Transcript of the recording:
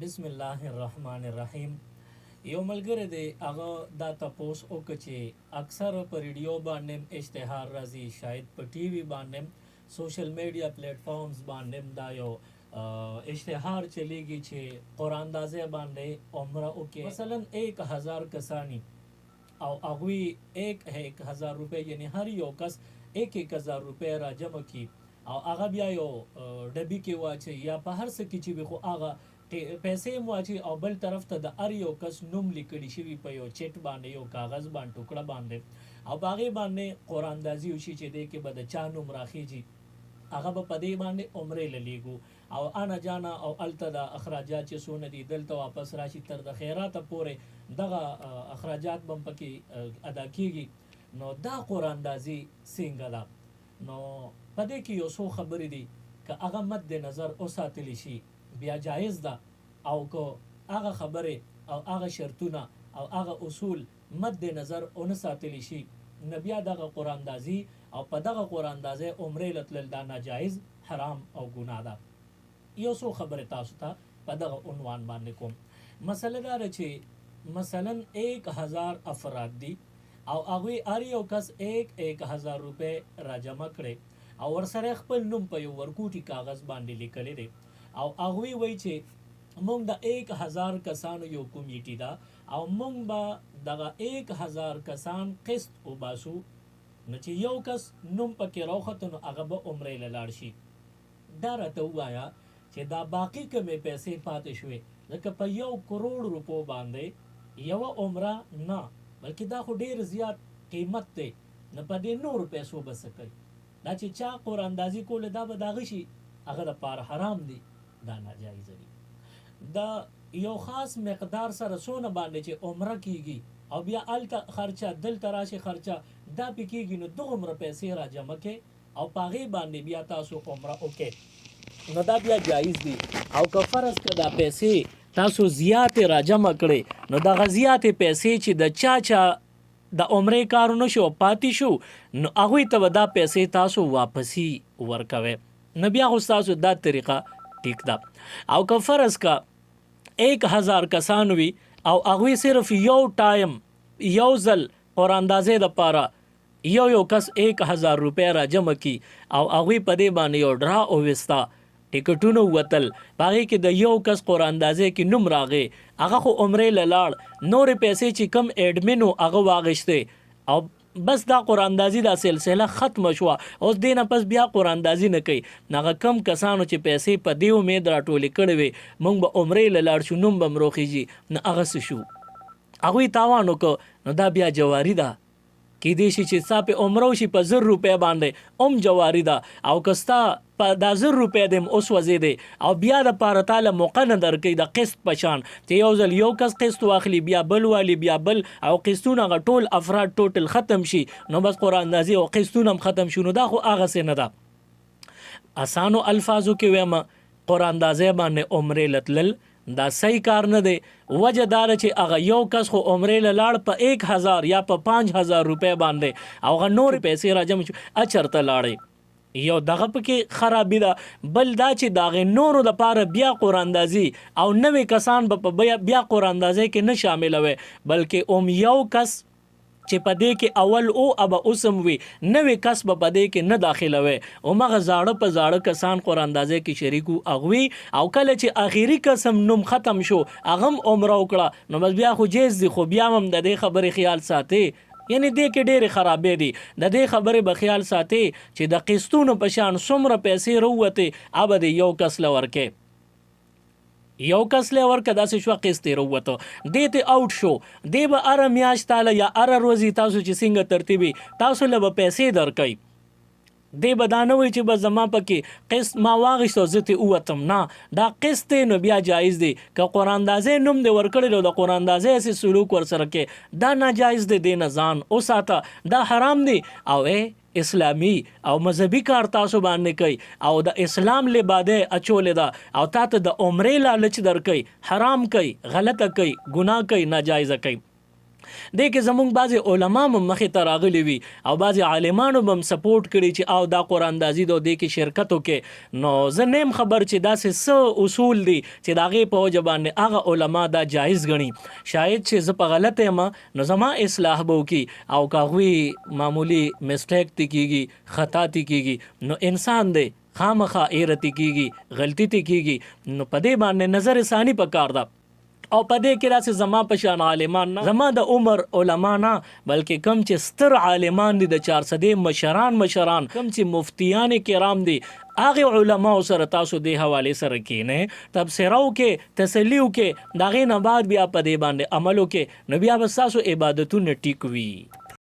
बिस्मिल्लाहिर्रहमानिर्रहीम। यो मलगरे दे आगा दा तपोस ओकचे अक्सर पर रेडियो बांडेम इश्तेहार राजी शायद पर टीवी बांडेम सोशल मीडिया प्लेटफॉर्म्स बांडेम दायो इश्तेहार चलेगी छे कुरानदाजे बांडे उम्र ओके मसलन 1000 कसानी और अगवी 1000 रुपये यानी हर यो कस 1000 रुपये रा जमा की और आगा बिया यो डबी के वाचे या पहर से किची भी को आगा पैसे मुआची और बल तरफ त द अर यो कस नुम लिकड़ी शिवी पयो चेट बांधे यो कागज बांध टुकड़ा बांधे अब आगे बांधे कुरानदाजी उसी चे दे के बद चा नुम राखी जी आगा ब पदे बांधे उम्रे ललीगु और आना जाना और अल्तदा अखराजात चे सोने दी दल तो वापस राशि तर द खैरात पूरे दगा अखराजात बम पकी अदा कीगी नो दा कुरानदाजी सिंगला नो पदे की यो सो खबरी दी का आगा मद्दे नजर ओसातिलिशी بیا جایز ده او که هغه خبره او هغه شرطونه او هغه اصول مد نظر اون ساتلی شي نو بیا دغه قراندازي او په دغه قراندازي عمره لتل دا ناجایز حرام او ګناه ده. یو څو خبره تاسو ته په دغه عنوان باندې کوم. مسله دا چې مثلا 1000 افراد دي او هغه هر یو کس 1000 روپے را جمع کړي او ورسره خپل نوم په یو ورکوټي کاغذ باندې لیکلی دی او هغوی وایي چې مونږ د 1000 کسانو یو کمیټي ده او مونږ به دغه 1000 کسان قسط وباسو نو چې یو کس نوم پکې راوخته نو هغه به عمرې له لاړ شي. دا راته ووایه چې دا باقي کومې پیسې پاتې شوې ځکه په 1 کروڑ روپو باندې یوه عمره نه بلکې دا خو ډېر زیات قیمت دی نو په دې نورو پیسو به څه کوي. دا چې چا قراندازي کوله دا به د هغه شي هغه دپاره حرام دی دا ناجایز دي. دا یو خاص مقدار سره سونه باندې چې عمره کیږي او بیا الته خرچه دلته راشي خرچه دا پې کیږي نو دومره پیسې را جمع کې او په هغې باندې بیا تاسو عمره وکې نو دا بیا جایز دي. او که فرض که دا پیسې تاسو زیاتې را جمع کړئ نو دغه زیاتې پیسې چې د چا د عمرې کار نه شو پاتې شو نو هغوی ته به دا پیسې تاسو واپسی ورکوئ نو بیا خو ستاسو دا طریقه ٹھیک ده. او که فرض کا 1000 کسان وي او هغوی صرف یو ټایم یو ځل قراندازۍ دپاره یو کس 1000 روپۍ را جمع کی او هغوی په دې باندې یو ډرا وویسته ټکټونه ووتل په هغې کې د یو کس قراندازۍ کې نوم راغی هغه خو عمرې له لاړ نورې پیسې چې کم ایډمن و هغه واغېستې او بس دا قراندازي دا سلسله ختم شوه اوس دې نه پس بیا قراندازي نه کوي هغه کم کسانو چې پیسې په دې امید راټولې کړې وې موږ به عمرې له لاړ شو نوم به م روخیږي نه هغه څه شو هغوی تاوان وکړه نو دا بیا جواري ده کیدای شي چې ستا پې عمره وشي په 1000 روپۍ باندې جواري ده او که ستا په دا 1000 روپۍ دې م اوس وځېدې او بیا دپاره تاله موقع نه درکوي د قسط په شان چې یو ځل یو کس قسط واخلي بیا بل والي بیا بل او قسطونه هغه ټول افراد ټوټل ختم شي نو بس قراندازي او قسطونه هم ختم شي نو دا خو هغسې نه ده. اسانو الفاظو کې وایم قراندازۍ باندې عمرې لتلل دا صحیح کار نه دی. وجه داره چې هغه یو کس خو عمرې له لاړ په 1000 یا په 5000 روپۍ باندې او هغه نورې پیسې را جمع شو اچرته لاړې یو دغه پکې خرابي ده. بل دا چې د هغې نورو دپاره بیا قراندازي او نوې کسان به په بیا قراندازۍ کې نه شاملوي بلکې یو کس چې په دې کې اول او ابا اوسم وي نوې کس به په دې کې نه داخلوي همغه زاړه په زاړه کسان قراندازۍ کې شریک وو هغوی او کله چې اخري قسم نوم ختم شو هغه هم عمره وکړه نو بس بیا خو جیز دي خو بیا هم د دې خبرې خیال ساتي یعنی دې کې ډېرې خرابې دي د دې خبرې به خیال ساتي چې د قسطونو په شان څومره پیسې راووتې هغه به یو کس له ورکې یو کس له ورکه داسې شوه قسط یې راووته دې ته آوټ شو دې به هره میاشت تاله یا هره ورځې تاسو چې څنګه ترتیبي تاسو له به پیسې درکوئ دې به دا نه وایي چې به زما پکې قسط ما واخیستو زه ترې ووتم نه دا قسط دی نو بیا جایز دی. که قراندازۍ نوم دې ورکړی نو د قراندازۍ هسې سلوک ورسره کې دا ناجایز دی دې نه ځان وساته دا حرام دی او اسلامي او مذهبي کار تاسو باندې کوي او د اسلام لباده اچولې ده او تاسو د عمرې لالچ درکوي حرام کوي غلطه کوي ګناه کوي ناجایزه کوي. دې کې زمونږ بعضې علما هم مخې ته راغلي وي او بعضې عالمانو به هم سپورټ کړي چې او دا قرآن اندازي د دې کې شرکت وکړي. نو زه نیم خبر چې داسې څه اصول دي چې د هغې په وجه باندې هغه علما دا جایز ګڼي. شاید چې زه په غلطه یم نو زما اصلاح به وکړي او که هغوی معمولي مسټیک تی کېږي خطا تی کېږي نو انسان دی خامخا ایرتی کېږي غلطي تی کېږي نو په دې باندې نظر ثاني پکار ده. او په دې کې داسې زما په شان عالمان نه زما د عمر علما نه بلکې کم چې ستر عالمان دي د 400 مشران کم چې مفتیان کرام دي هغه علما سره تاسو د حواله سره کینې تبصره وکې تسلی وکې دغه نه بعد بیا په دې باندې عمل وکې نو بیا به تاسو عبادتونه ټیک وي.